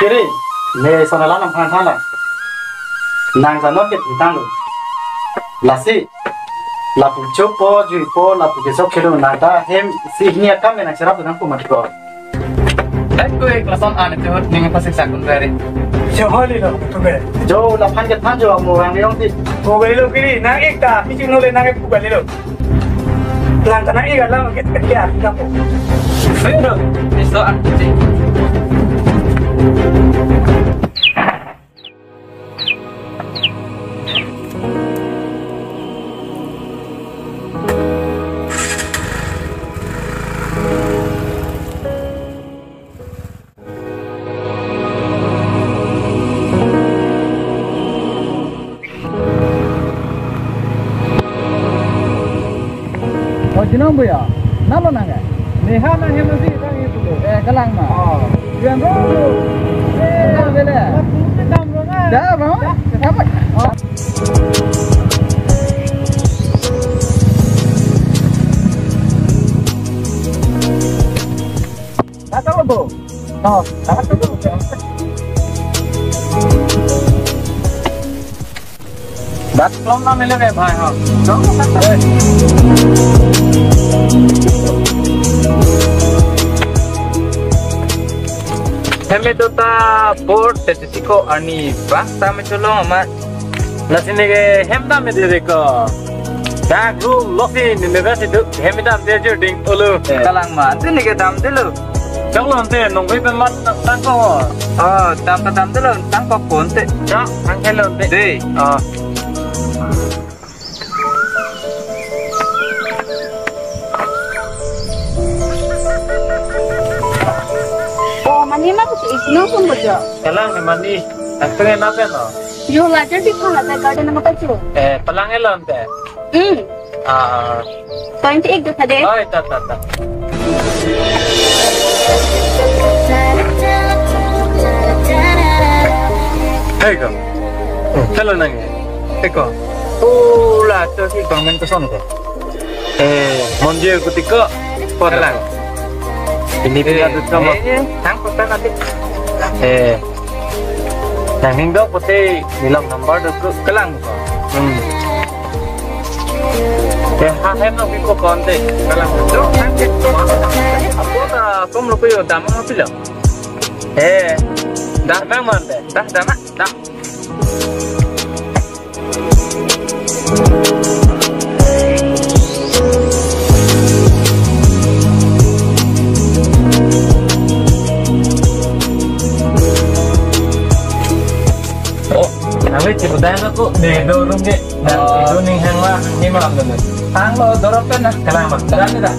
Kiri, le sonala nam phan thala. Nang sanot ke thitang lo. Lasi, lapu chopo, jui po, lapu kesok kelo nata hem si ini akam yang cerap dengan pumat ko. Aku kelasan an itu dengan pasir sakun dari. Joholi lo tu be. Jo lapan ke than jo mo ang yong ti. Mo be lo kiri nang ekta piching no le nang ek pugali lo. Lang kana ega lang ke kya kapo. Pero, eso an ti. Jinong buya, nalo nanga. Neha nang hemu si tang itu lo. Kalang ma. Yang ro. Kalang bele. Kalang ro nga. Dah bang. Apa? Dah tahu bu. Oh, dah tahu. Bat klom na mile ke bhai ha. Jo Heme to ta board tetiko ani basta me cholo ma lasine ke hemda me de ko ta group losi university heme dam de jo ding ulu kalang ma tini ke dam de lu chang lon te nong bai ben mat tang ko dam de lu tang ko pon te ja tang ke lon te de Mani mah tu isno pun betul. Kalang mani, akhirnya apa no? Yo lajar di mana tak garden nama kecil. Pelang elon te. Point ek do thade. Oh, ta. Hey go. Hello nang. Eko. La to si kongen to son te. Monje kutiko pelang. Ini dia tu sama. Tang kota nanti. Yang minggu putih bilang nomor tu kelang ko. Hahen no biko konte kelang tu. Apa dah kamu lupa yo damang apa lo? Dah memang deh. Dah mak. Dah. Nabi ciputan aku di dorong ke, dan itu nih hang lah, ini malam dulu. Hang lo dorong kan nah, kenapa? Dan tidak.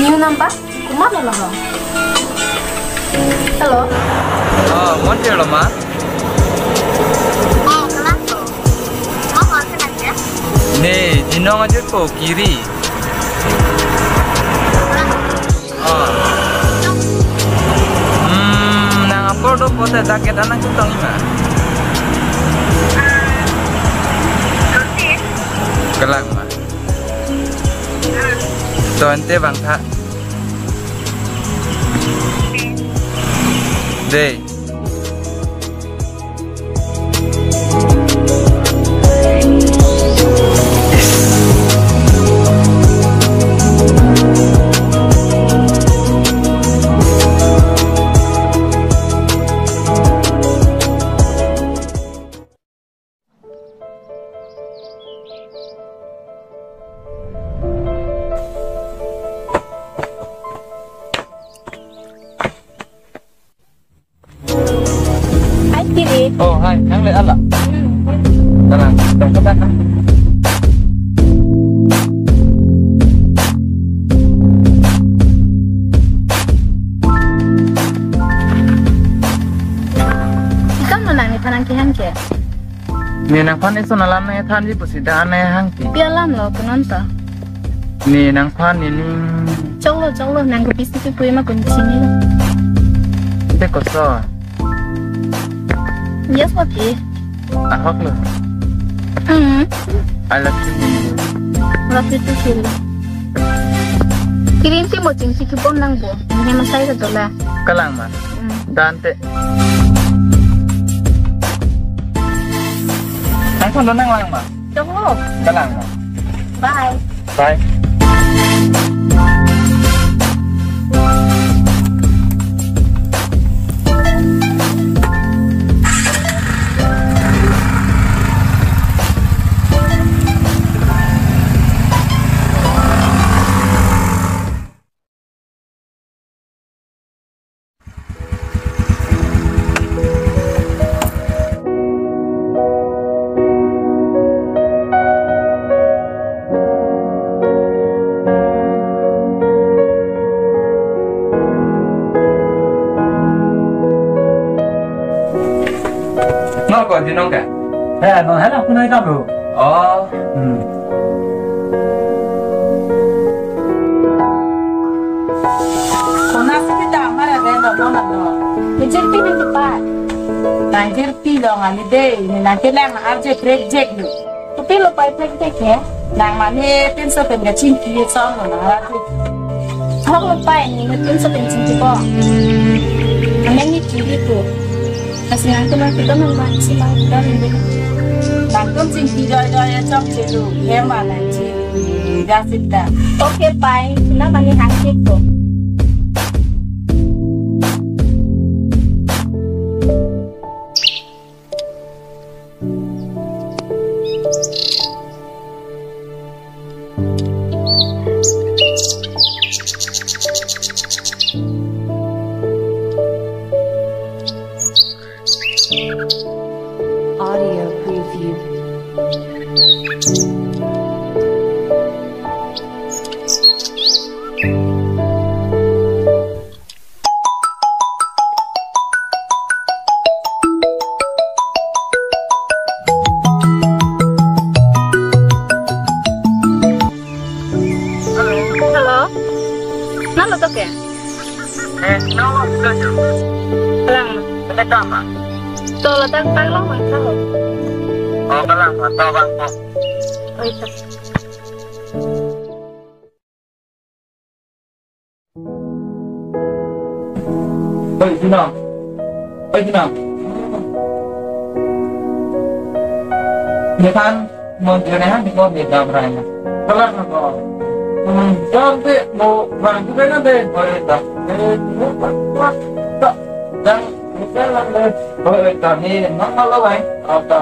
New number? Kumana lah. Hello. Monte lo ma? Kelas tu. Mau makan aja? Nih, jinong aja ko kiri. Nang apa do pote daket anak kita ima? Kelang ma. Tuante bangsa. Deh. Oh, hai, yang lihat Allah. Tenang, ke belakang. Ni nang pan iso nalam na than ji pusida na hang ti. Pialam lo kunanta. Ni nang pan ni ni Cholo nang ko pisi ko ma kun chini lo. de ko so. Yes pati. Ahok lo. I love you. Love you too sila. Kirim ti mo ching si kipon nang bo. Ni masay sa dola. Kalang ma. Dante. Ay kon nang lang ma. Cholo. Kalang ma. Bye. Bye. Nó còn gì không cả? Nó hết là không nói đâu rồi. Kung nasa kita, maragay na mga no. Nijirpi ni pa. Nanjir pilo nga ni day, ni nankilang na arje break jack no. Tupi lo pa ipek ya. Nang mani pinso penga chinki song no na arje. Hok lo pa ni ngutin sa pinsin ko. Amen ni kiri ko. Kasi nanti kita memang si kita ni. Nang tum chinki joy joy chok chilu, hema nanji gasita. Okay, bye. Na mani hangkik ko. Audio preview. Halo. Nalo to ke? No, kasih. Lang. Ada kama. To la tang tang long mai sao. Kalang ma, to bang po. Oi ta. Oi, Dina. Oi, Dina. Ni kan mau dire han di ko di dabrai na. Kalang ma ko. Jangan mau bang juga nanti. Oi, ta. Dan misalnya le. Oi, ta ni nak kalau baik. Ta.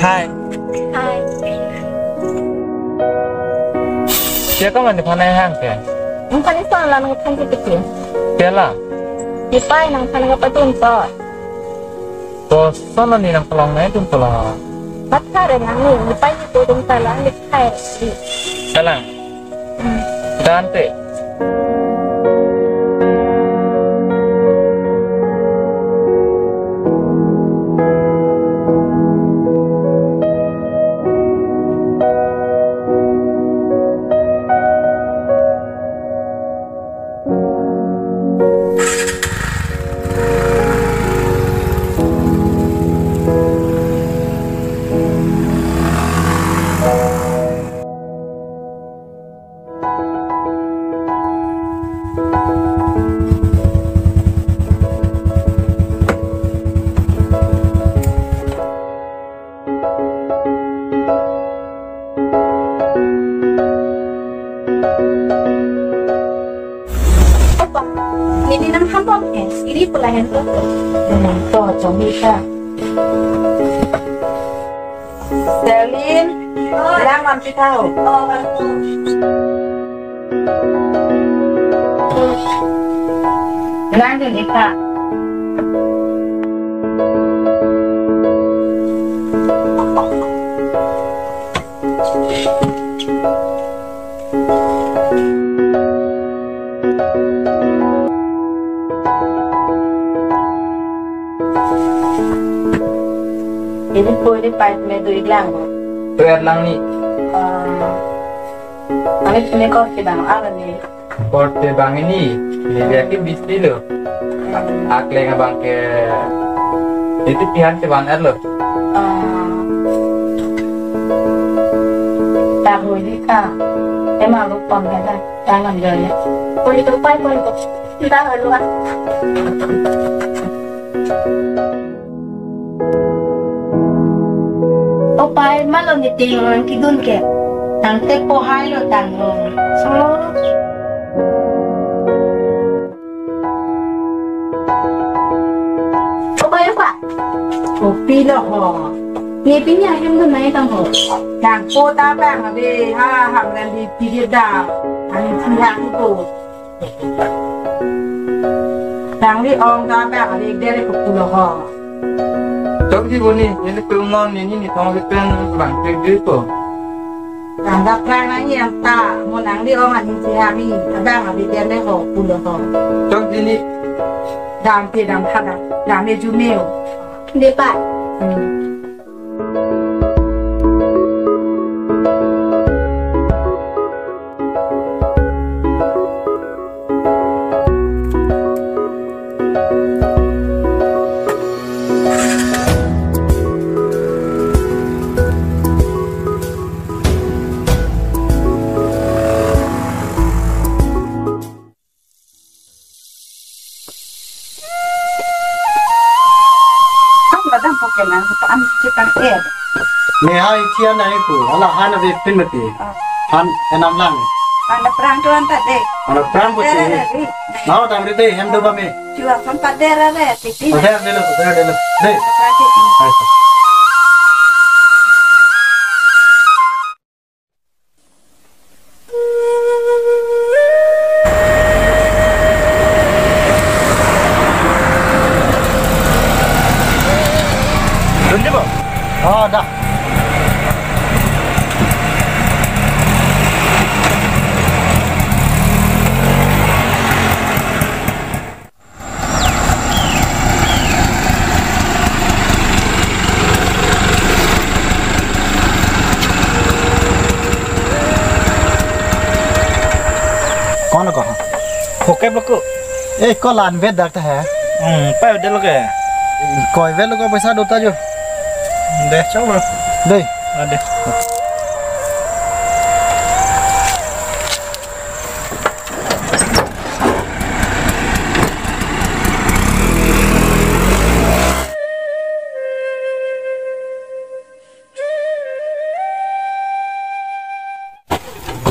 Hai. Hai. Dia kan di mana hang ke? Mungkin itu lah nang tang kecil. Dia lah. Di pa nang tang kapatun to. To sana ni nang pelong na itu pelong. Matare nang ni pa ni to dum tala ni kai. Kalang. Dante. ini nang hambok ini pelayan tuh. Tuh, coba kita. Selin, bilang mampir tahu. Bilang dulu Kak. Ini boleh pakai medu iklan. Tuh Erlang nih. Ini punya kopi bang, apa nih? Korte bang ini dia ke bisnis lo. Akle bang ke itu pihak sebanar lo. Tahu ini Kak. Emang lupa kan? Jangan jadi. Boleh tupai boleh tuh. Kita haluan. Tupai malam di tinggal kidun ke. Nanti pohai lo tanggung. Tupai apa? Kopi lo ho. Ni pinya yang tu naik tangho. Yang kota bang abi ham dan di pilih dah. Ani siang itu. Yang di orang dah bang abi dari kupulau ho. Cok sih boni, ini pengon ini thong pen bang ke gitu. Yang dah perang lagi yang tak. Mau nang di orang ani siang ni. Bang abi dari ho kupulau ho. Cok sini Dam pi dam thada. Dam ni jumel. Depan. Kadang pokenan kita ambil cepat air. Nehai cian na itu, ala hana be pin mati. Han enam lang. Anda perang tuan tak dek. Ala pram puchi. Nau tam rite hem do ba me. Cuma sempat daerah deh, titi. Udah delo. Deh. Perhati. Ayo. Oh, dah. कौन कहा खोके बको ए को लान वेद डॉक्टर है पायो दे लोगे कोई वेद लोग पैसा दोता जो दे चाओ बरो दे दे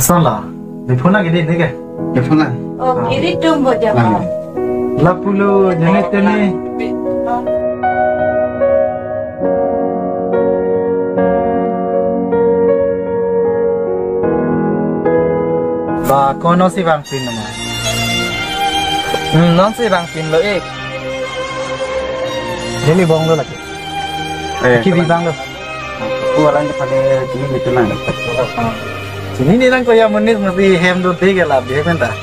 Salah, telefon lagi deh, deh telefon lagi. Oh, kiri tunggu jam. Lapulo, jangan tene. Ba, kono si bang pin nama. non si bang pin lo Jadi bong lo lagi. Kiri bang lo. orang pada sini gitu nang. Sini ni nang kaya menit mesti hem do tiga lah, dia kan tak.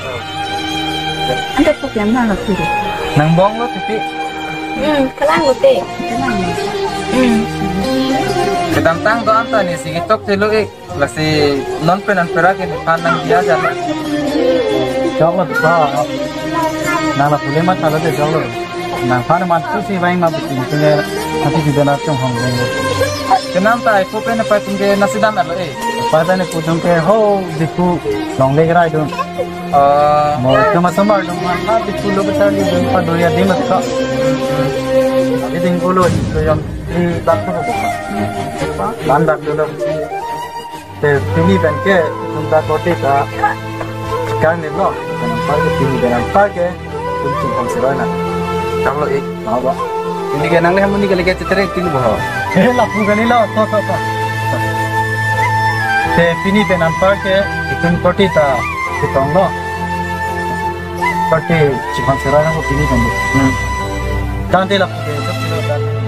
Anda program mana kiri? Nang bong lo tapi Kelang ute. ketantang to anta ni si gitok telo lasi non penan perake ni panang dia jalan. Coklat ba. Nala pule mat kalau deh coklat. Nang pan mat tu si bang mat tu tinggal nanti di dalam cong hong deh. Kenapa aku pengen patung ke nasi dam alo Pada ni putung ke ho diku long leg ride dun. Mau cuma sambar dun mana diku lo betul di dun pada dia di mat kak. Abi tinggal lo itu yang di dalam tu. Landak dulu. Sini ben ke untuk kote ka kan ni lo. Kalau pergi dengan pakai pun cimpang serai na. Kalau Apa? ini kan nang leh muni kali kita cerai tilu boh. Lapu kali lah, to. Te pini pe nampak ke ikun parti ta kitong lo. Parti cimpang serai na ko pini kan. Tante lapu ke,